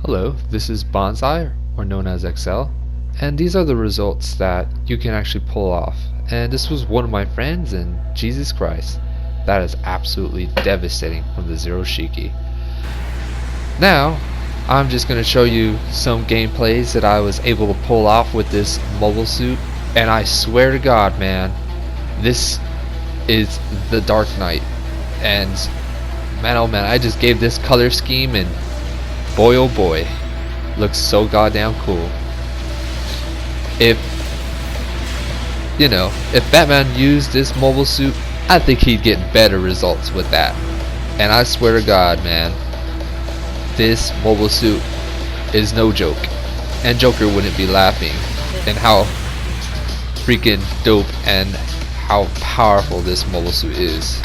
Hello, this is Bonsai, or known as XL, and these are the results that you can actually pull off. And this was one of my friends, and Jesus Christ, that is absolutely devastating from the Zero Shiki. Now, I'm just going to show you some gameplays that I was able to pull off with this mobile suit, and I swear to God, man, this is the Dark Knight, and man oh man, I just gave this color scheme, and boy oh boy, looks so goddamn cool. If Batman used this mobile suit, I think he'd get better results with that. And I swear to God, man, this mobile suit is no joke. And Joker wouldn't be laughing and how freaking dope and how powerful this mobile suit is.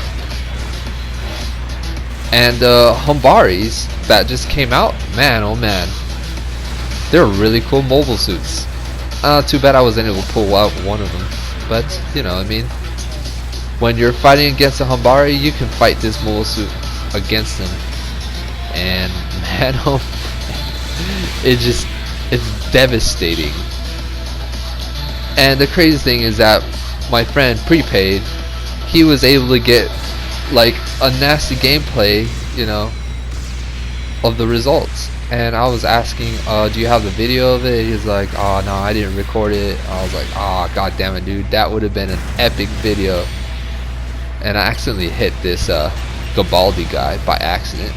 And Humbaris that just came out, man oh man, they're really cool mobile suits. Too bad I wasn't able to pull out one of them, but I mean, when you're fighting against a Humbari, you can fight this mobile suit against them, and man oh, it's devastating. And the crazy thing is that my friend Prepaid, he was able to get like a nasty gameplay, of the results. And I was asking, do you have the video of it? He's like, oh no, I didn't record it. I was like, oh god damn it, dude, that would have been an epic video. And I accidentally hit this Gabaldi guy by accident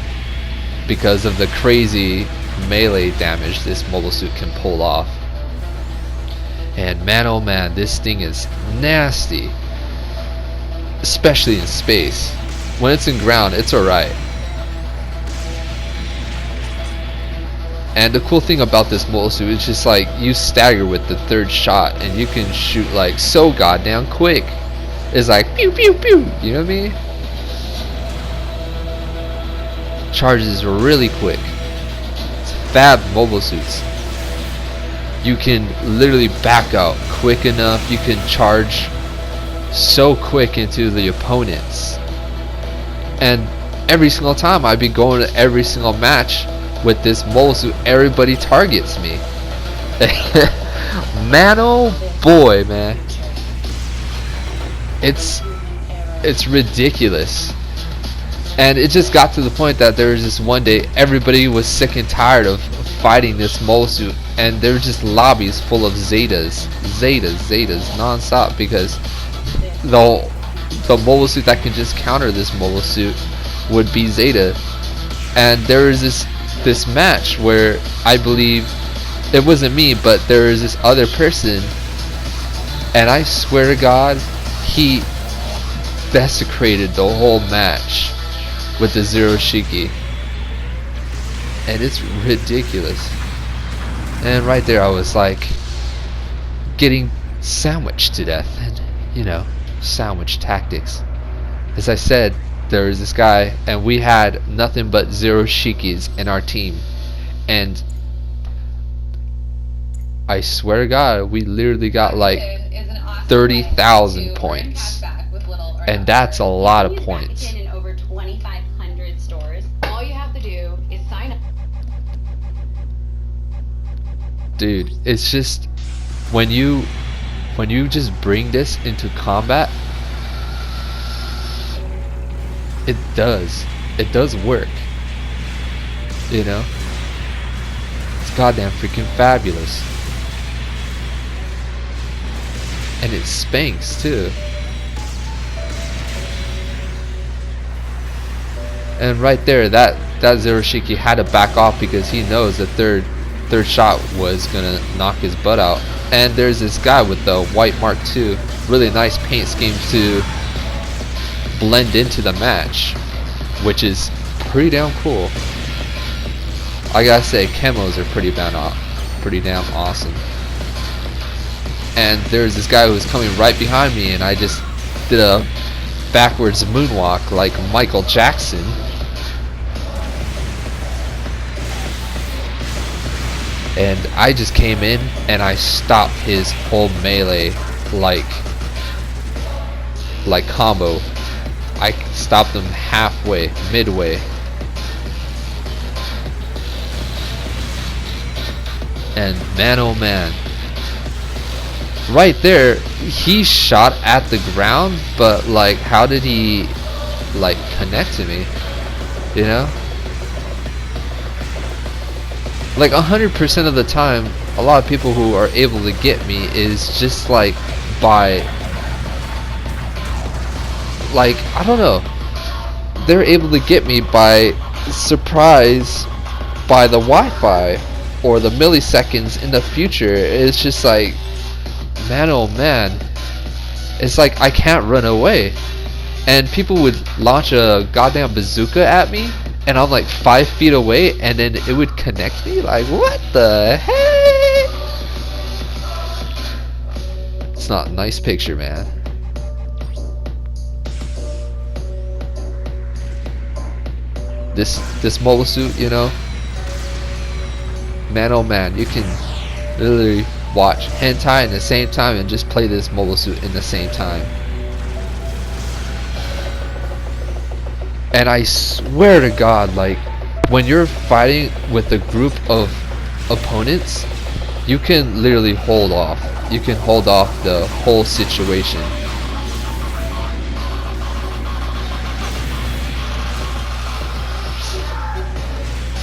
because of the crazy melee damage this mobile suit can pull off. And man oh man, this thing is nasty, especially in space. When it's in ground, it's alright. And the cool thing about this mobile suit is just like you stagger with the third shot and you can shoot like so goddamn quick. It's like pew pew pew, you know what I mean? Charges really quick. It's fab mobile suits. You can literally back out quick enough. You can charge so quick into the opponents. And every single time I'd be going to every single match with this mobile suit, everybody targets me. Man oh boy, man, it's ridiculous. And it just got to the point that there was this one day everybody was sick and tired of fighting this mobile suit, and there were just lobbies full of Zetas non-stop, because the mobile suit that can just counter this mobile suit would be Zeta. And there was this match where I believe it wasn't me, but there was this other person, and I swear to God, he desecrated the whole match with the Zero Shiki, and it's ridiculous. And right there I was like getting sandwiched to death, and sandwich tactics. As I said, there was this guy, and we had nothing but Zero Shikis in our team, and I swear to God, we literally got like 30,000 points, and that's a lot of points. Dude, it's just when you just bring this into combat, it does work. It's goddamn freaking fabulous. And it spanks too. And right there, that Zero Shiki had to back off because he knows the third shot was gonna knock his butt out. And there's this guy with the white Mark II, really nice paint scheme to blend into the match, which is pretty damn cool. I gotta say, camos are pretty damn awesome. And there's this guy who was coming right behind me, and I just did a backwards moonwalk like Michael Jackson. And I just came in and I stopped his whole melee like combo. I stopped him halfway, midway. And man oh man, right there, he shot at the ground, but like, how did he like connect to me? You know, like 100% of the time, a lot of people who are able to get me is just like by, like, I don't know, they're able to get me by surprise, by the Wi-Fi or the milliseconds in the future. It's just like, man oh man, it's like I can't run away. And people would launch a goddamn bazooka at me, and I'm like 5 feet away, and then it would connect me. Like, what the heck? It's not a nice picture, man. This mobile suit, you know, man oh man, you can literally watch hentai at the same time and just play this mobile suit in the same time. And I swear to God, like, when you're fighting with a group of opponents, you can literally hold off. You can hold off the whole situation.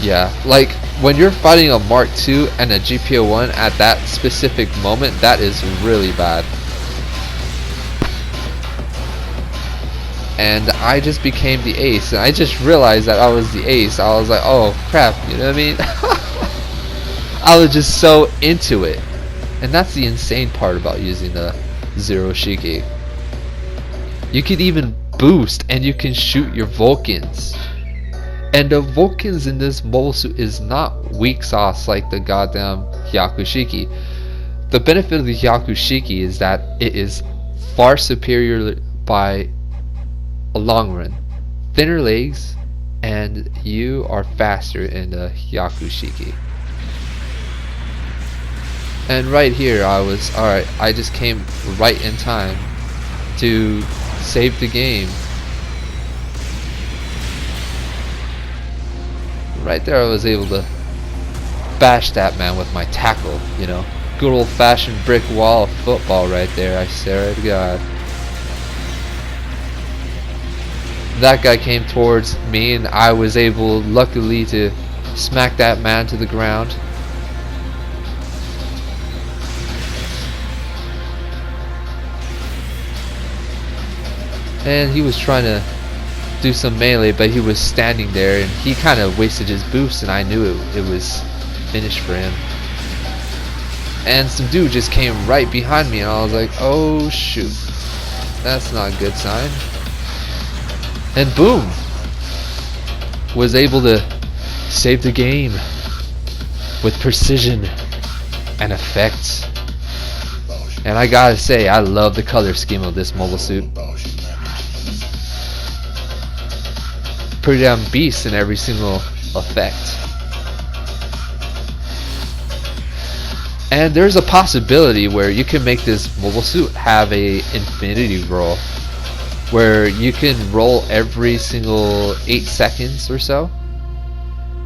Yeah, like when you're fighting a Mark II and a GBO1 at that specific moment, that is really bad. And I just became the ace, and I just realized that I was the ace. I was like, oh crap, you know what I mean? I was just so into it. And that's the insane part about using the Zero Shiki. You can even boost, and you can shoot your Vulcans. And the Vulcans in this mobile suit is not weak sauce like the goddamn Hyakushiki. The benefit of the Hyakushiki is that it is far superior by a long run. Thinner legs, and you are faster in the Hyakushiki. And right here I was, alright, I just came right in time to save the game. Right there I was able to bash that man with my tackle, you know. Good old fashioned brick wall of football right there, I swear to God. That guy came towards me, and I was able, luckily, to smack that man to the ground. And he was trying to do some melee, but he was standing there, and he kind of wasted his boost, and I knew it was finished for him. And some dude just came right behind me, and I was like, oh shoot, that's not a good sign. And boom, was able to save the game with precision and effect. And I gotta say, I love the color scheme of this mobile suit. Pretty damn beast in every single effect. And there's a possibility where you can make this mobile suit have a infinity roll, where you can roll every single 8 seconds or so,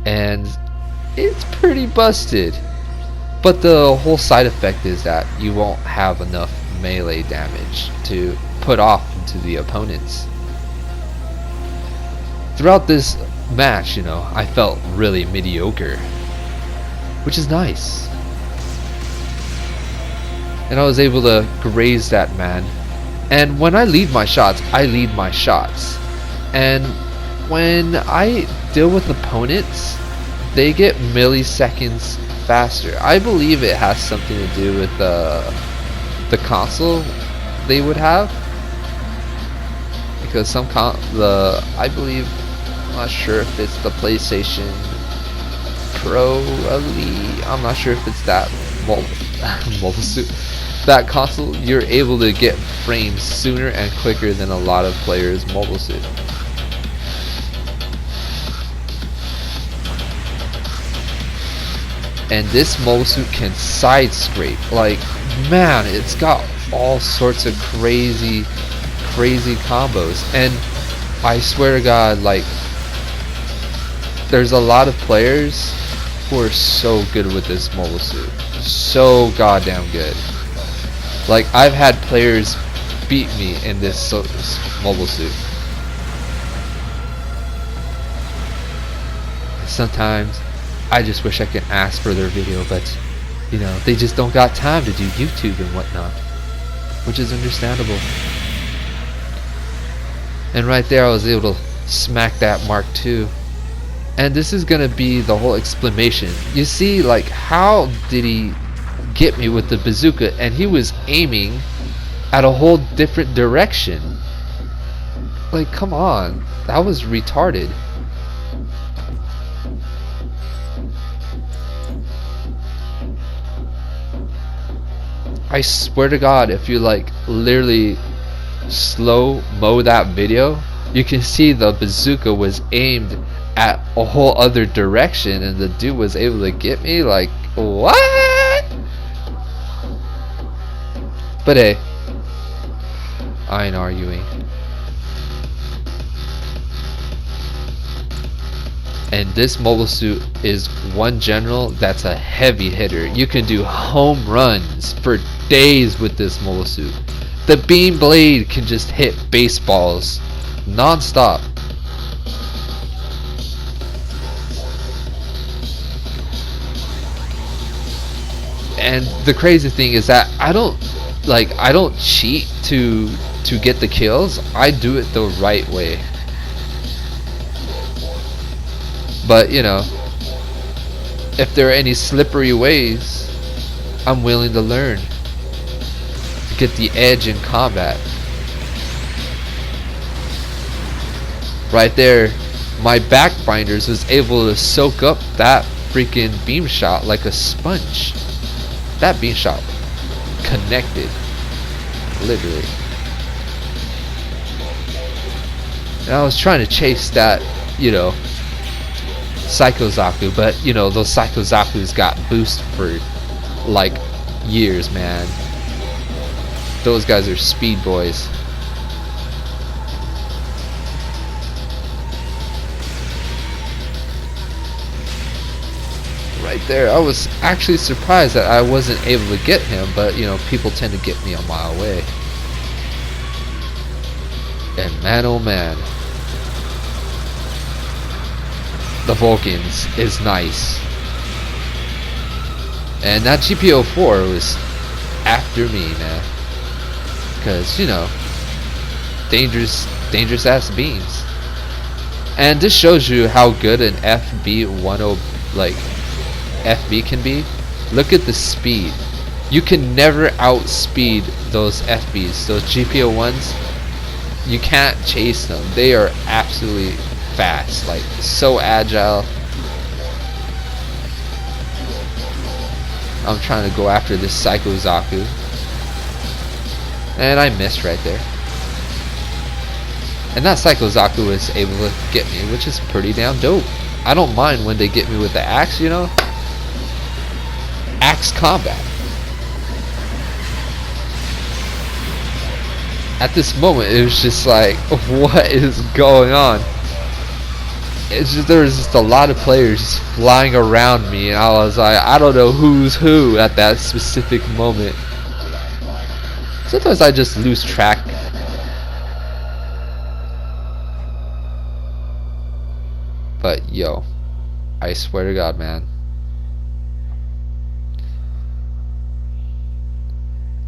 and it's pretty busted. But the whole side effect is that you won't have enough melee damage to put off into the opponents. Throughout this match, you know, I felt really mediocre, which is nice. And I was able to graze that man. And when I lead my shots, I lead my shots. And when I deal with opponents, they get milliseconds faster. I believe it has something to do with the console they would have, because I believe, I'm not sure if it's the PlayStation Pro Elite, I'm not sure if it's that mobile suit, that console, you're able to get frames sooner and quicker than a lot of players' mobile suit. And this mobile suit can side scrape. Like, man, it's got all sorts of crazy combos. And I swear to God, like, there's a lot of players people are so good with this mobile suit. So goddamn good. Like, I've had players beat me in this mobile suit. Sometimes I just wish I could ask for their video, but you know, they just don't got time to do YouTube and whatnot, which is understandable. And right there I was able to smack that Mark II. And this is gonna be the whole explanation. You see, like, how did he get me with the bazooka? And he was aiming at a whole different direction. Like, come on, that was retarded. I swear to God, if you like literally slow-mo that video, you can see the bazooka was aimed at a whole other direction and the dude was able to get me. Like, what? But hey, I ain't arguing. And this mobile suit is one general that's a heavy hitter. You can do home runs for days with this mobile suit. The beam blade can just hit baseballs non-stop. And the crazy thing is that I don't cheat to get the kills. I do it the right way. But you know, if there are any slippery ways, I'm willing to learn to get the edge in combat. Right there, my backbinders was able to soak up that freaking beam shot like a sponge. That beam shot connected, literally. And I was trying to chase that, you know, Psycho Zaku, but you know, those Psycho Zakus got boost for like years, man. Those guys are speed boys. Right there, I was actually surprised that I wasn't able to get him, but you know, people tend to get me a mile away. And man, oh man, the Vulcans is nice. And that GBO4 was after me, man, because you know, dangerous ass beams. And this shows you how good an FB10 FB can be. Look at the speed. You can never outspeed those FBs, those GBO1s. You can't chase them. They are absolutely fast, like so agile. I'm trying to go after this Psycho Zaku, and I missed right there. And that Psycho Zaku was able to get me, which is pretty damn dope. I don't mind when they get me with the axe, you know. Axe combat. At this moment, it was just like, what is going on? It's just, there was just a lot of players just flying around me, and I was like, I don't know who's who at that specific moment. Sometimes I just lose track. But yo, I swear to God, man.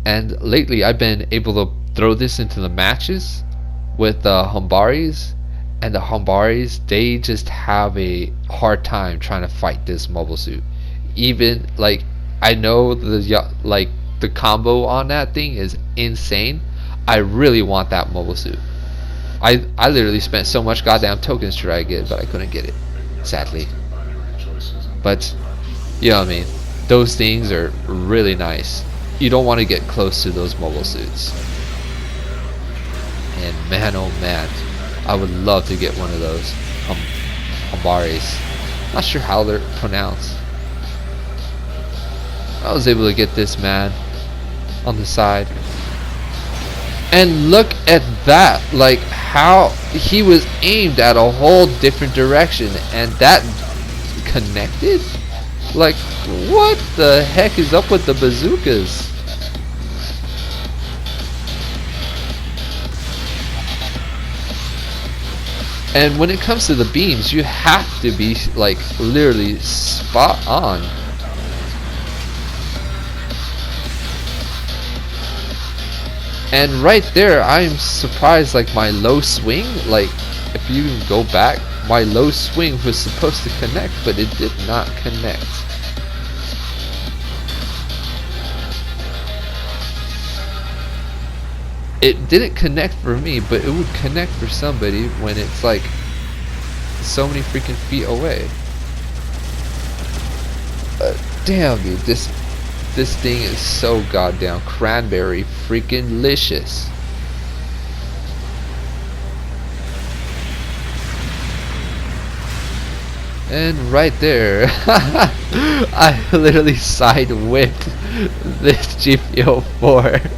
And lately I've been able to throw this into the matches with the Humbaris, and the Humbaris, they just have a hard time trying to fight this mobile suit. Even like, I know the combo on that thing is insane. I really want that mobile suit. I literally spent so much goddamn tokens to try to get it, but I couldn't get it, sadly. But you know what I mean, those things are really nice. You don't want to get close to those mobile suits. And man, oh man, I would love to get one of those Humbaris. Not sure how they're pronounced. I was able to get this man on the side. And look at that, like how he was aimed at a whole different direction, and that connected. Like, what the heck is up with the bazookas? And when it comes to the beams, you have to be like literally spot on. And right there, I'm surprised, like my low swing, like if you go back, my low swing was supposed to connect, but it did not connect. It didn't connect for me, but it would connect for somebody when it's like so many freaking feet away. Damn, dude, this thing is so goddamn cranberry freaking licious. And right there, I literally side whipped this GBO4.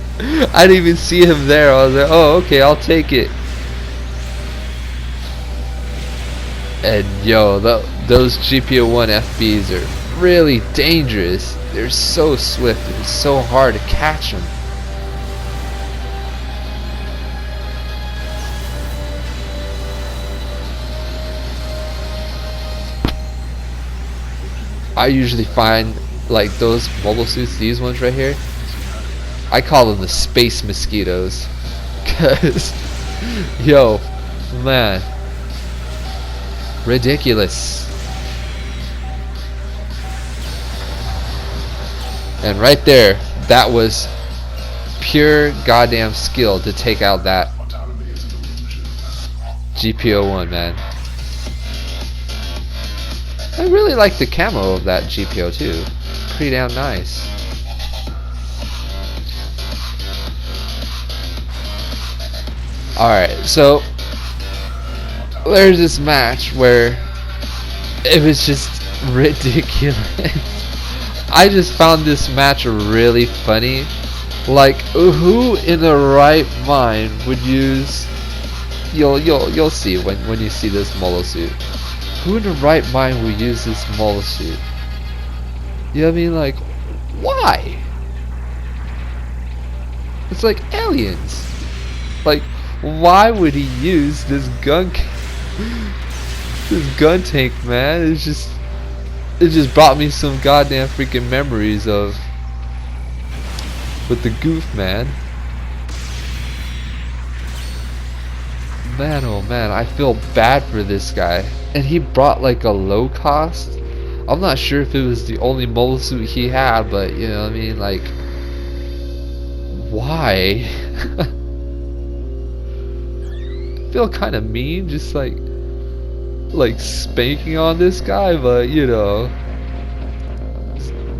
I didn't even see him there. I was like, oh, okay, I'll take it. And yo, those GBO1 FBs are really dangerous. They're so swift and it's so hard to catch them. I usually find like those mobile suits, these ones right here, I call them the space mosquitoes, cause yo, man, ridiculous. And right there, that was pure goddamn skill to take out that GBO1, man. I really like the camo of that GBO too. Pretty damn nice. Alright, so there's this match where it was just ridiculous. I just found this match really funny. Like, who in the right mind would use, you'll see when you see this molo suit. Who in the right mind would use this molo suit? You know what I mean? Like, why? It's like aliens. Like, why would he use this gun tank, man? It just brought me some goddamn freaking memories of with the goof, man. Man, oh man, I feel bad for this guy. And he brought like a low cost. I'm not sure if it was the only molo suit he had, but you know what I mean, like, why? I feel kind of mean, just like spanking on this guy, but you know,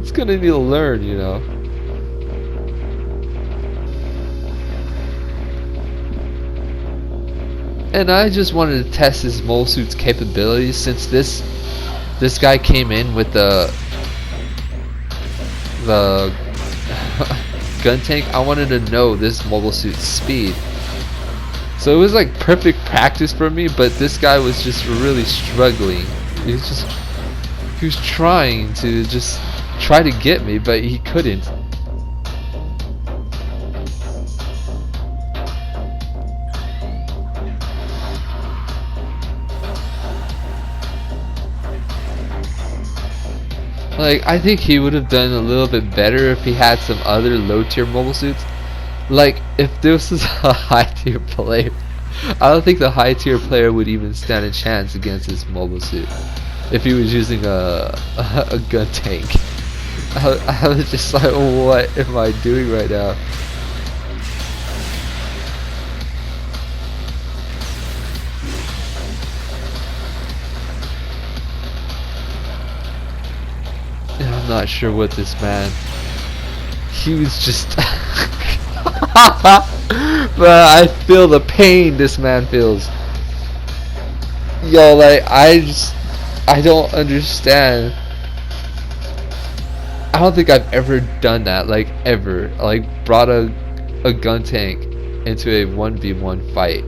it's gonna need to learn, you know. And I just wanted to test his mole suit's capabilities, since this guy came in with the gun tank. I wanted to know this mobile suit's speed. So it was like perfect practice for me, but this guy was just really struggling. He was trying to try to get me, but he couldn't. Like, I think he would have done a little bit better if he had some other low tier mobile suits. Like, if this was a high tier player, I don't think the high tier player would even stand a chance against this mobile suit if he was using a gun tank. I was just like, what am I doing right now? And I'm not sure what this man, he was just but I feel the pain this man feels. Yo, like, I don't understand. I don't think I've ever done that, like, ever. Like, brought a gun tank into a 1v1 fight.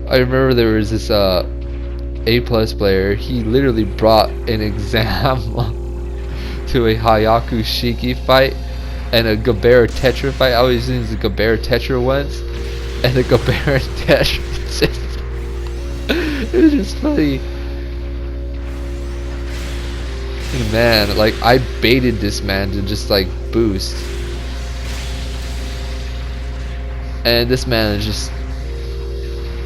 I remember there was this A+ player. He literally brought an exam to a Hayaku Shiki fight and a Gabera Tetra fight. I was using the Gabera Tetra once, and the Gabera Tetra just it was just funny. Man, like I baited this man to just like boost, and this man is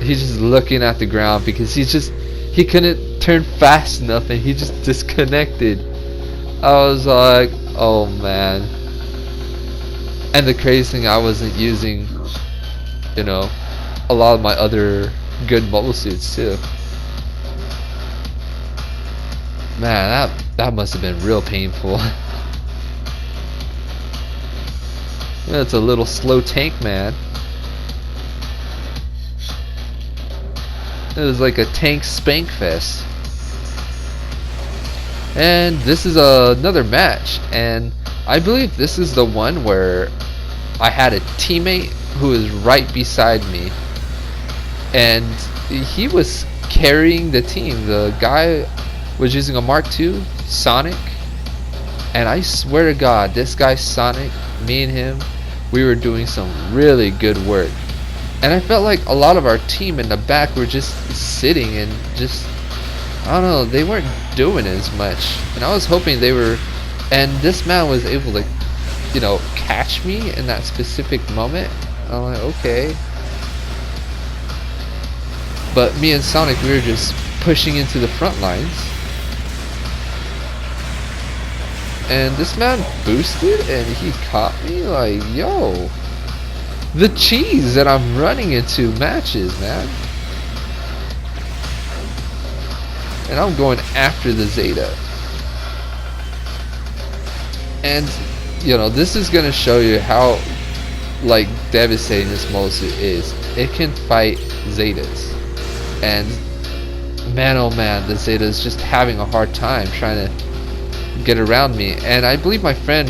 he's just looking at the ground because he couldn't turn fast enough and he just disconnected. I was like, oh man. And the crazy thing, I wasn't using, you know, a lot of my other good mobile suits too. Man, that must have been real painful. That's a little slow tank, man. It was like a tank spank fest. And this is another match, and I believe this is the one where I had a teammate who was right beside me, and he was carrying the team. The guy was using a Mark II Sonic, and I swear to God, this guy Sonic, me and him, we were doing some really good work. And I felt like a lot of our team in the back were just sitting and just, I don't know, they weren't doing as much. And I was hoping they were, and this man was able to, you know, catch me in that specific moment. I'm like, okay. But me and Sonic, we were just pushing into the front lines. And this man boosted and he caught me like, yo. The cheese that I'm running into matches, man. And I'm going after the Zeta. And, you know, this is going to show you how, like, devastating this mobile suit is. It can fight Zetas. And, man oh man, the Zeta is just having a hard time trying to get around me. And I believe my friend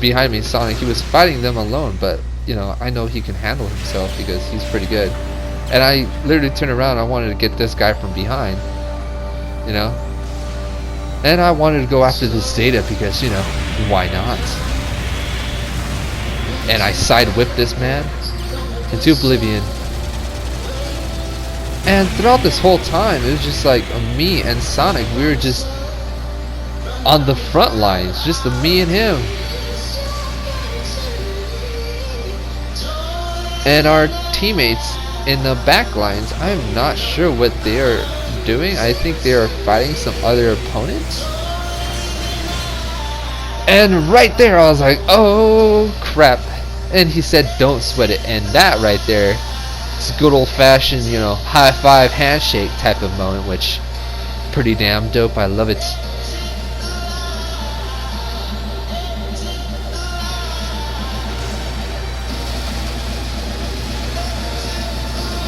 behind me, Sonic, he was fighting them alone, but you know, I know he can handle himself because he's pretty good. And I literally turned around, I wanted to get this guy from behind, you know, and I wanted to go after this Zeta because, you know, why not? And I side whipped this man into oblivion. And throughout this whole time, it was just like me and Sonic, we were just on the front lines, just me and him. And our teammates in the back lines, I'm not sure what they are doing. I think they are fighting some other opponents. And right there I was like, oh crap. And he said, don't sweat it. And that right there is a good old fashioned, you know, high five handshake type of moment, which pretty damn dope. I love it.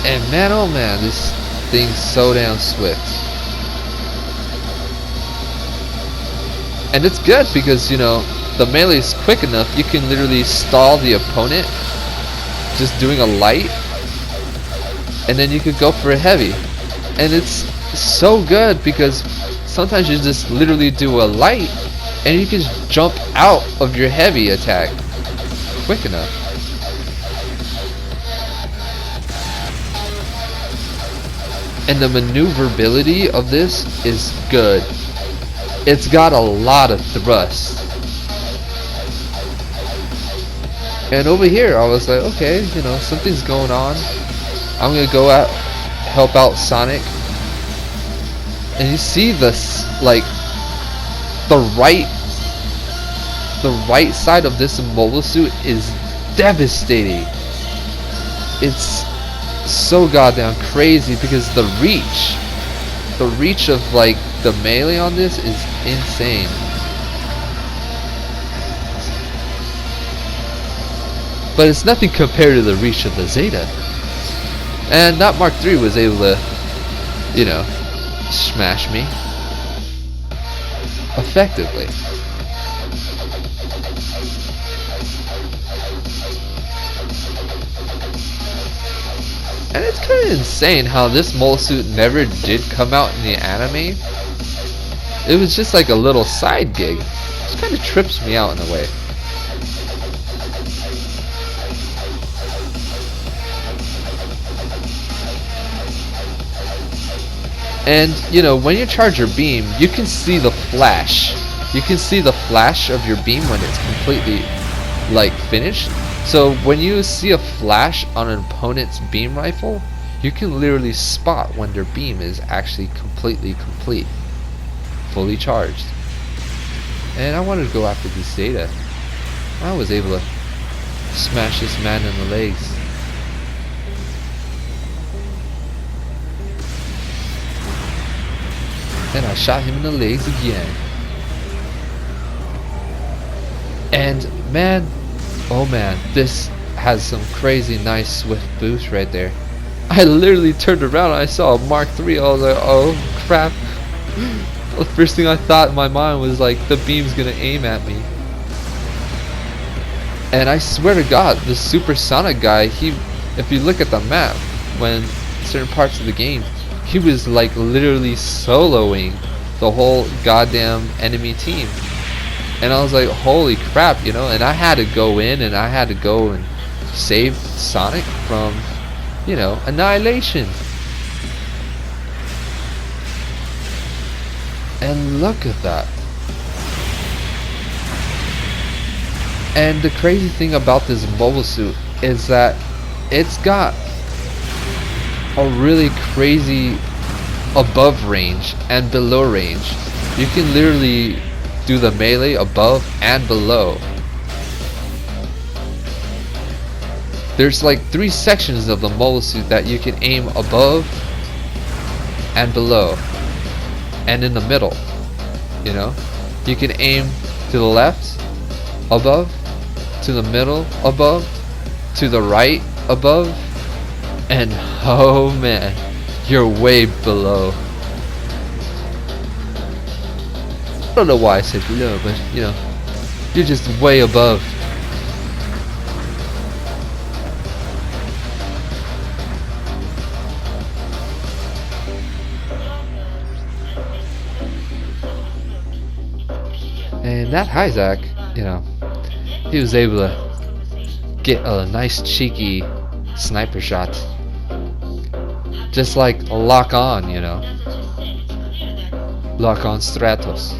And man oh man, this thing's so damn swift. And it's good because, you know, the melee is quick enough, you can literally stall the opponent just doing a light, and then you could go for a heavy. And it's so good because sometimes you just literally do a light and you can jump out of your heavy attack quick enough. And the maneuverability of this is good. It's got a lot of thrust. And over here I was like, okay, you know, something's going on. I'm gonna go out, help out Sonic. And you see this, like, the right side of this mobile suit is devastating. It's so goddamn crazy because the reach of like the melee on this is insane. But it's nothing compared to the reach of the Zeta. And that Mark III was able to, you know, smash me effectively. And it's kind of insane how this mole suit never did come out in the anime. It was just like a little side gig. It kind of trips me out in a way. And you know, when you charge your beam, you can see the flash. You can see the flash of your beam when it's completely like finished. So when you see a flash on an opponent's beam rifle, you can literally spot when their beam is actually completely complete, fully charged. And I wanted to go after this Zeta. I was able to smash this man in the legs. And I shot him in the legs again. And man, oh man, this has some crazy nice swift boost right there. I literally turned around and I saw a Mark III. I was like, oh crap. The first thing I thought in my mind was like, the beam's gonna aim at me. And I swear to God, the supersonic guy, if you look at the map, when certain parts of the game, he was like literally soloing the whole goddamn enemy team. And I was like, holy crap, you know. And I had to go in and I had to go and save Sonic from, you know, annihilation. And look at that. And the crazy thing about this mobile suit is that it's got a really crazy above range and below range. You can literally do the melee above and below. There's like 3 sections of the mobile suit that you can aim above and below and in the middle. You know, you can aim to the left above, to the middle above, to the right above, and oh man, you're way below. I don't know why I said below, but you know, you're just way above. And that Isaac, you know, he was able to get a nice cheeky sniper shot. Just like lock on, you know. Lock on Stratos.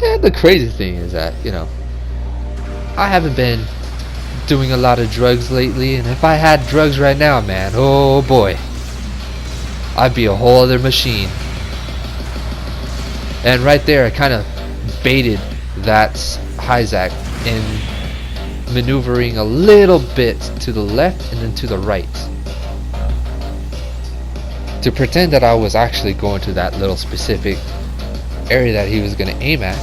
And the crazy thing is that, you know, I haven't been doing a lot of drugs lately, and if I had drugs right now, man, oh boy, I'd be a whole other machine. And right there, I kind of baited that Isaac in maneuvering a little bit to the left and then to the right, to pretend that I was actually going to that little specific area that he was going to aim at.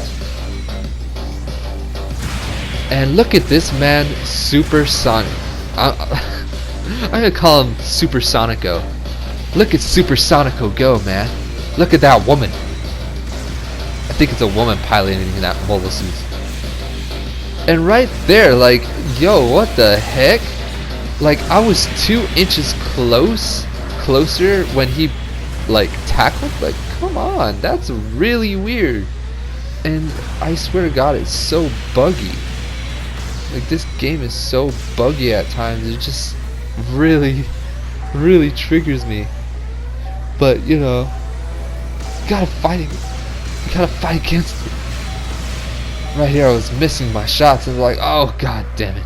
And look at this man, Supersonic. I'm going to call him Supersonico. Look at Supersonico go, man. Look at that woman. I think it's a woman piloting that mobile suit. And right there, like, yo, what the heck? Like, I was 2 inches closer when he, like, tackled. Like, come on, that's really weird. And I swear to God, it's so buggy. Like, this game is so buggy at times. It just really triggers me. But, you know, you gotta fight it. You gotta fight against it. Right here, I was missing my shots. And like, oh god damn it,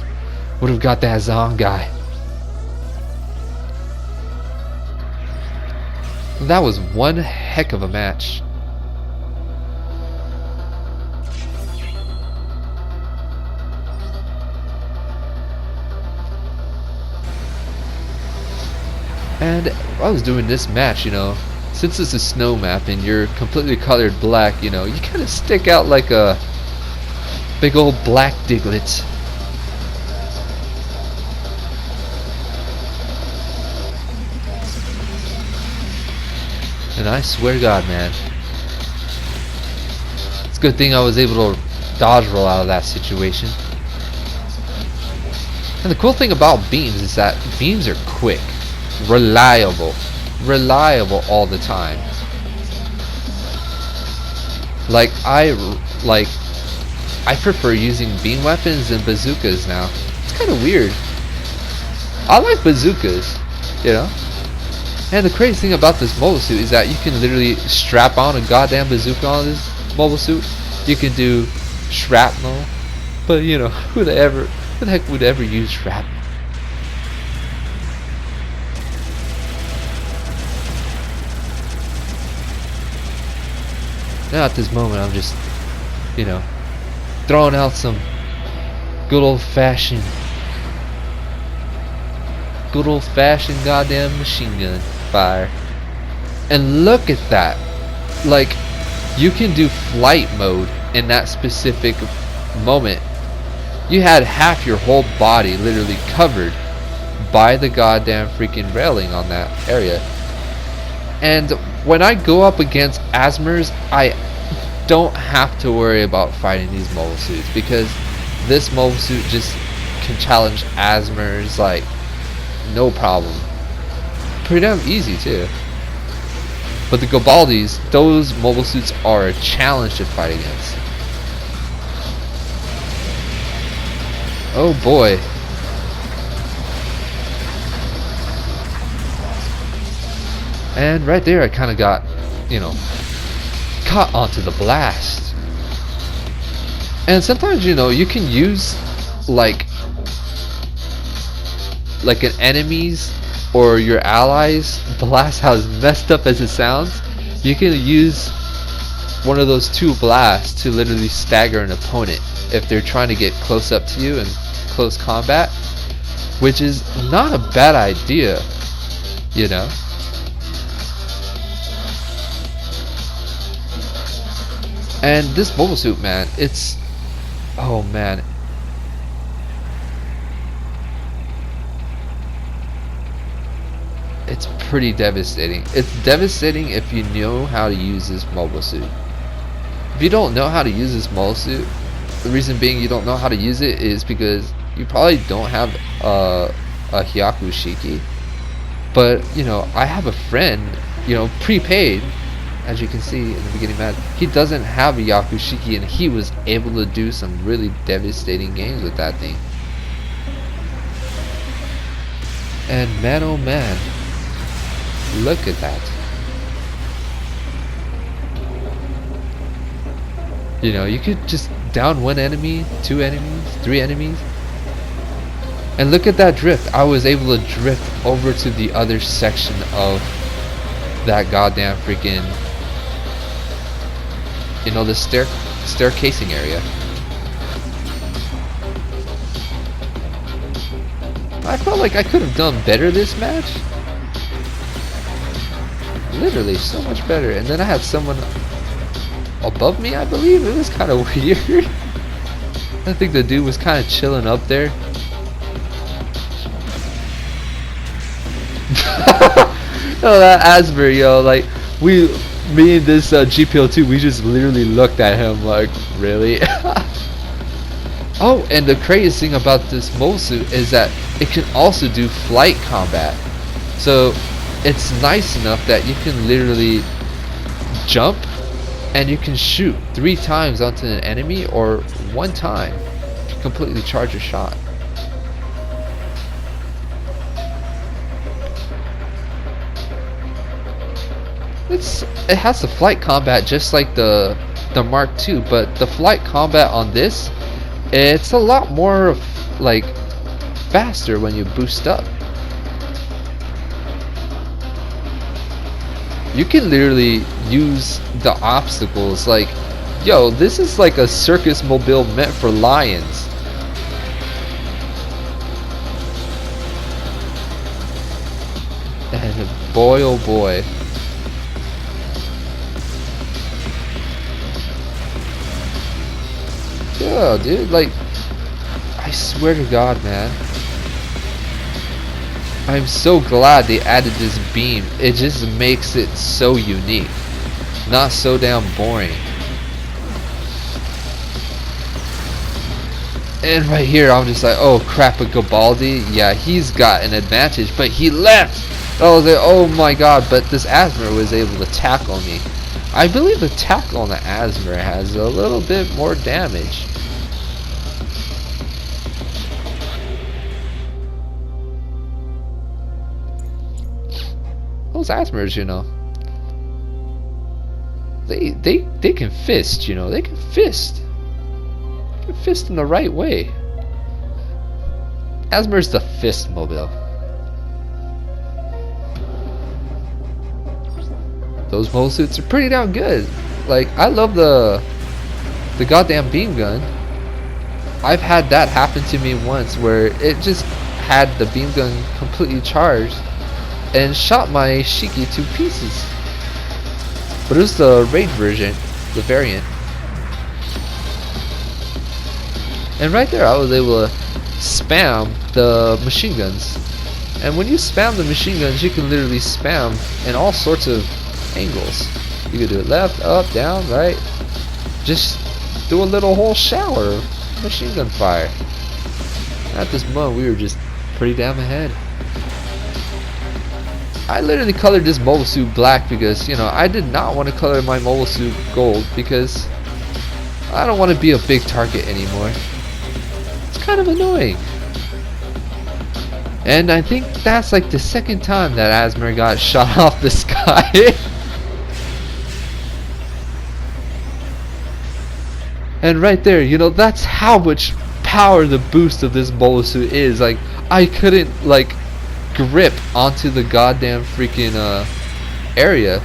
would have got that Zong guy. That was one heck of a match. And I was doing this match, you know, since it's a snow map and you're completely colored black, you know, you kind of stick out like a big old black Diglett. And I swear to God, man, it's a good thing I was able to dodge roll out of that situation. And the cool thing about beams is that beams are quick, reliable all the time. I prefer using beam weapons than bazookas now. It's kind of weird. I like bazookas, you know. And the crazy thing about this mobile suit is that you can literally strap on a goddamn bazooka on this mobile suit. You can do shrapnel, but you know, who the heck would ever use shrapnel? Now at this moment I'm just, you know, throwing out some good old fashioned goddamn machine gun fire. And look at that. Like, you can do flight mode in that specific moment. You had half your whole body literally covered by the goddamn freaking railing on that area. And when I go up against Asmers, I don't have to worry about fighting these mobile suits, because this mobile suit just can challenge Asmers like no problem. Pretty damn easy too. But the Gabaldis, those mobile suits are a challenge to fight against. Oh boy. And right there I kind of got, you know, caught onto the blast. And sometimes, you know, you can use like an enemy's or your allies blast, how as messed up as it sounds. You can use one of those two blasts to literally stagger an opponent if they're trying to get close up to you in close combat, which is not a bad idea, you know. And this mobile suit, man, it's, oh man, it's pretty devastating. It's devastating if you know how to use this mobile suit. If you don't know how to use this mobile suit, the reason being you don't know how to use it is because you probably don't have a Hyaku Shiki. But, you know, I have a friend, you know, prepaid, as you can see in the beginning, man, he doesn't have a Hyaku Shiki, and he was able to do some really devastating games with that thing. And man, oh man, look at that. You know, you could just down one enemy, two enemies, three enemies. And look at that drift. I was able to drift over to the other section of that goddamn freaking, you know, the staircasing area. I felt like I could have done better this match. Literally so much better. And then I had someone above me, I believe. It was kind of weird. I think the dude was kind of chilling up there. Oh, that Asbury, yo, like, me and this GBO2, we just literally looked at him like, really? Oh, and the craziest thing about this mobile suit is that it can also do flight combat. So it's nice enough that you can literally jump and you can shoot 3 times onto an enemy, or 1 time to completely charge a shot. It has the flight combat just like the Mark II, but the flight combat on this, it's a lot more like faster when you boost up. You can literally use the obstacles like, yo, this is like a circus mobile meant for lions. And boy, oh boy. Yeah, dude, like, I swear to God, man, I'm so glad they added this beam. It just makes it so unique, not so damn boring. And right here, I'm just like, oh crap, a Gabaldi, yeah, he's got an advantage, but he left. I was like, oh my god, but this Asmer was able to tackle me. I believe the tackle on the Asmer has a little bit more damage. Those Asmers, you know, they can fist, you know, they can fist. Fist in the right way. Asmer's the fist mobile. Those mobile suits are pretty damn good. Like, I love the goddamn beam gun. I've had that happen to me once where it just had the beam gun completely charged and shot my Shiki to pieces. But it was the raid version, the variant. And right there I was able to spam the machine guns. And when you spam the machine guns, you can literally spam in all sorts of angles. You can do it left, up, down, right. Just do a little whole shower of machine gun fire. At this moment we were just pretty damn ahead. I literally colored this mobile suit black because, you know, I did not want to color my mobile suit gold because I don't want to be a big target anymore. Kind of annoying. And I think that's like the second time that Asmer got shot off the sky. And right there, you know, that's how much power the boost of this bolo suit is. Like, I couldn't like grip onto the goddamn freaking area.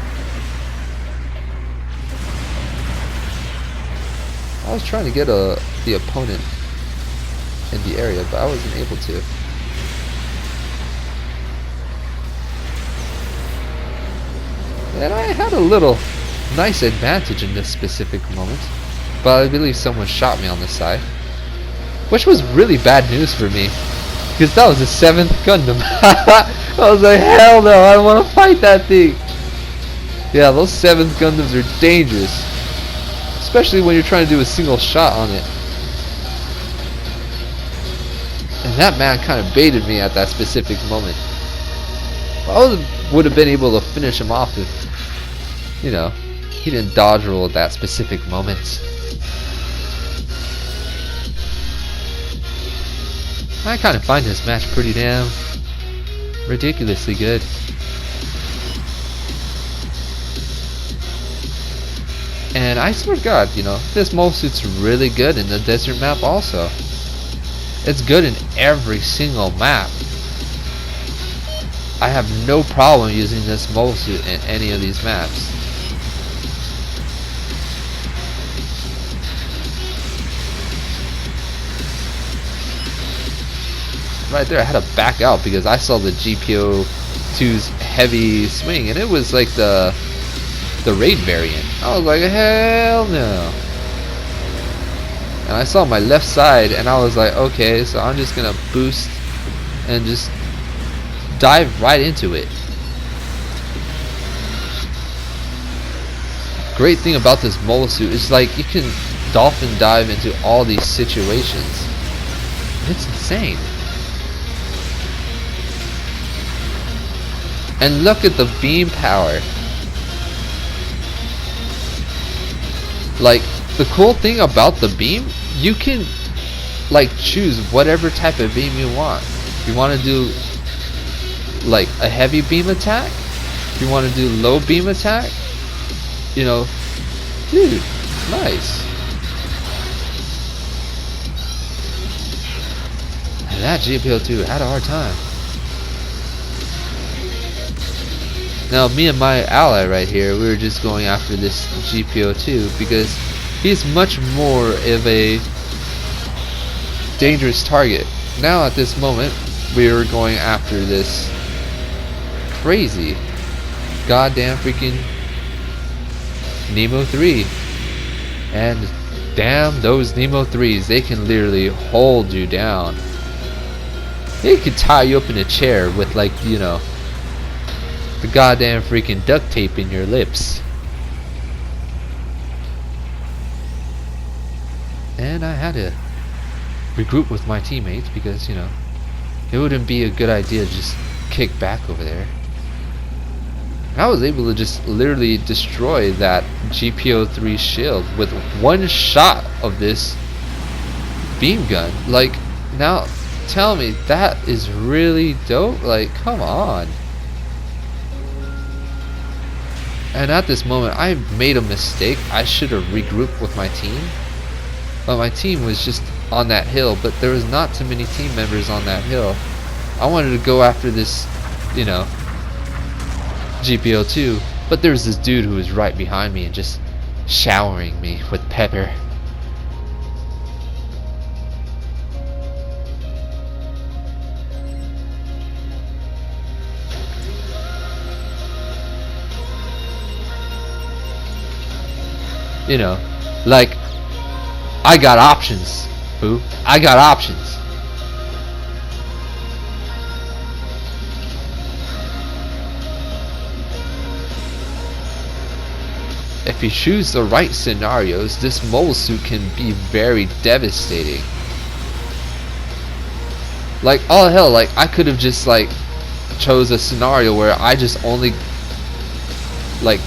I was trying to get the opponent in the area, but I wasn't able to. And I had a little nice advantage in this specific moment, but I believe someone shot me on the side, which was really bad news for me because that was the 7th Gundam. I was like, hell no, I don't want to fight that thing. Yeah, those 7th Gundams are dangerous, especially when you're trying to do a single shot on it. And that man kind of baited me at that specific moment. I would have been able to finish him off if, you know, he didn't dodge roll at that specific moment. I kind of find this match pretty damn ridiculously good. And I swear to God, you know, this mobile suit's really good in the desert map also. It's good in every single map. I have no problem using this mobile suit in any of these maps. Right there, I had to back out because I saw the GBO2's heavy swing, and it was like the raid variant. I was like, hell no. And I saw my left side, and I was like, okay, so I'm just gonna boost and just dive right into it. Great thing about this mobile suit is like you can dolphin dive into all these situations. It's insane. And look at the beam power. Like, the cool thing about the beam, you can like choose whatever type of beam you want. If you want to do like a heavy beam attack, if you want to do low beam attack, you know, dude, nice. And that GBO2 had a hard time. Now me and my ally right here, we were just going after this GBO2 because he's much more of a dangerous target. Now at this moment, we were going after this crazy goddamn freaking Nemo 3. And damn those Nemo 3s, they can literally hold you down. They could tie you up in a chair with, like, you know, the goddamn freaking duct tape in your lips. And I had to regroup with my teammates because, you know, it wouldn't be a good idea to just kick back over there. And I was able to just literally destroy that GBO3 shield with one shot of this beam gun. Like, now tell me that is really dope. Like, come on. And at this moment I made a mistake. I should have regrouped with my team, but my team was just on that hill, but there was not too many team members on that hill. I wanted to go after this, you know, GBO2, but there was this dude who was right behind me and just showering me with pepper. You know, like, I got options, boo. I got options. If you choose the right scenarios, this mobile suit can be very devastating. Like, oh hell, like, I could have just, like, chose a scenario where I just only, like,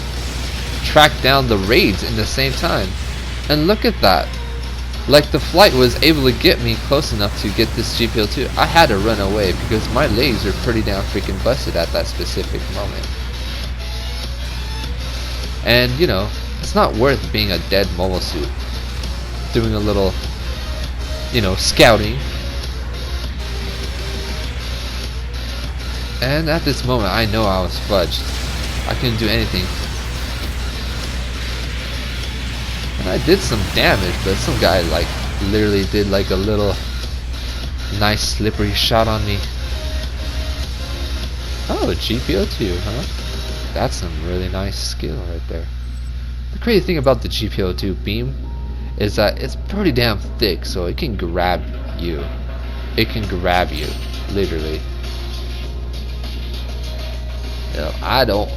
track down the raids in the same time. And look at that. Like, the flight was able to get me close enough to get this GBO2. I had to run away because my legs are pretty damn freaking busted at that specific moment. And, you know, it's not worth being a dead mobile suit. Doing a little, you know, scouting. And at this moment I know I was fudged. I couldn't do anything. And I did some damage, but some guy like literally did like a little nice slippery shot on me. Oh, GBO2, huh? That's some really nice skill right there. The crazy thing about the GBO2 beam is that it's pretty damn thick, so it can grab you. It can grab you, literally. You know, I don't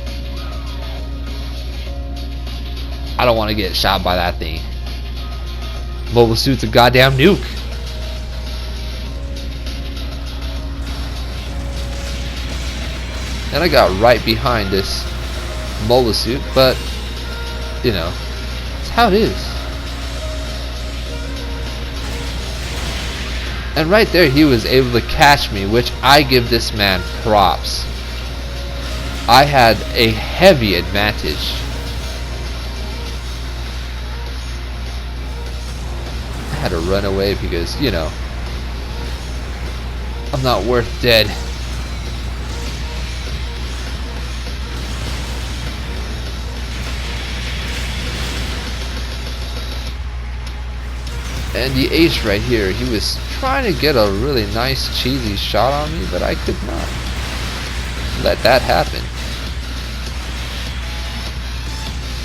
want to get shot by that thing. Mobile suit's a goddamn nuke. And I got right behind this mobile suit, but you know, it's how it is. And right there he was able to catch me, which I give this man props. I had a heavy advantage. I had to run away because, you know, I'm not worth dead. And the ace right here, he was trying to get a really nice cheesy shot on me, but I could not let that happen.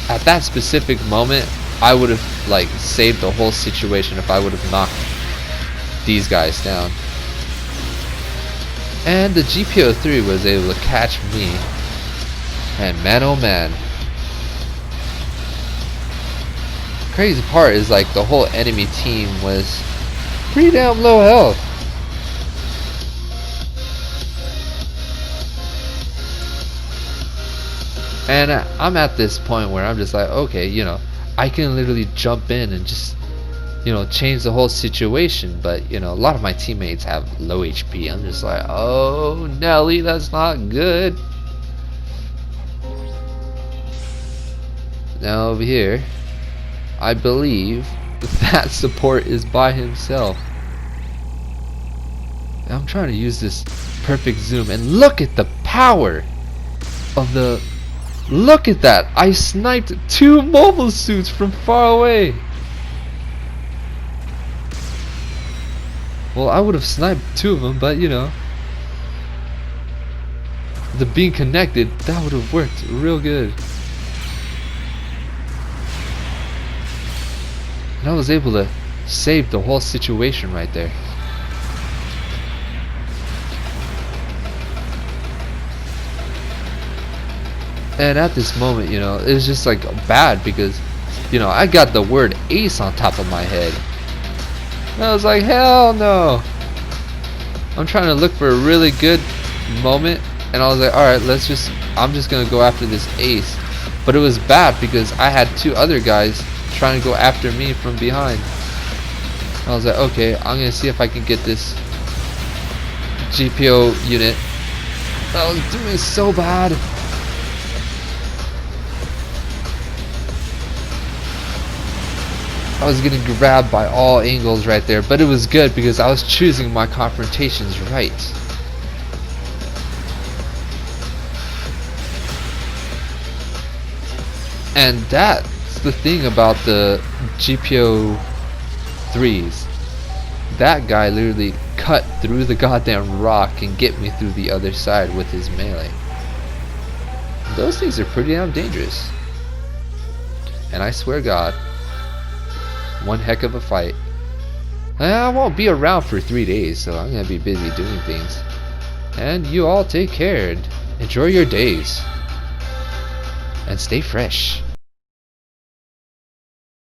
At that specific moment, I would have like saved the whole situation if I would have knocked these guys down. And the GBO3 was able to catch me. And man oh man. Crazy part is like the whole enemy team was pretty damn low health. And I'm at this point where I'm just like, okay, you know, I can literally jump in and just, you know, change the whole situation. But, you know, a lot of my teammates have low HP. I'm just like, oh, Nelly, that's not good. Now over here, I believe that support is by himself. And I'm trying to use this perfect zoom. And look at the power of the... Look at that! I sniped 2 mobile suits from far away! Well, I would have sniped 2 of them, but you know, the being connected, that would have worked real good. And I was able to save the whole situation right there. And at this moment, you know, it was just like bad because, you know, I got the word ace on top of my head. And I was like, hell no. I'm trying to look for a really good moment, and I was like, alright, I'm just gonna go after this ace. But it was bad because I had two other guys trying to go after me from behind. I was like, okay, I'm gonna see if I can get this GPO unit. I was doing so bad. I was getting grabbed by all angles right there, but it was good because I was choosing my confrontations right. And that's the thing about the GPO 3s. That guy literally cut through the goddamn rock and get me through the other side with his melee. Those things are pretty damn dangerous. And I swear God, one heck of a fight. I won't be around for 3 days, so I'm gonna be busy doing things. And you all take care and enjoy your days. And stay fresh.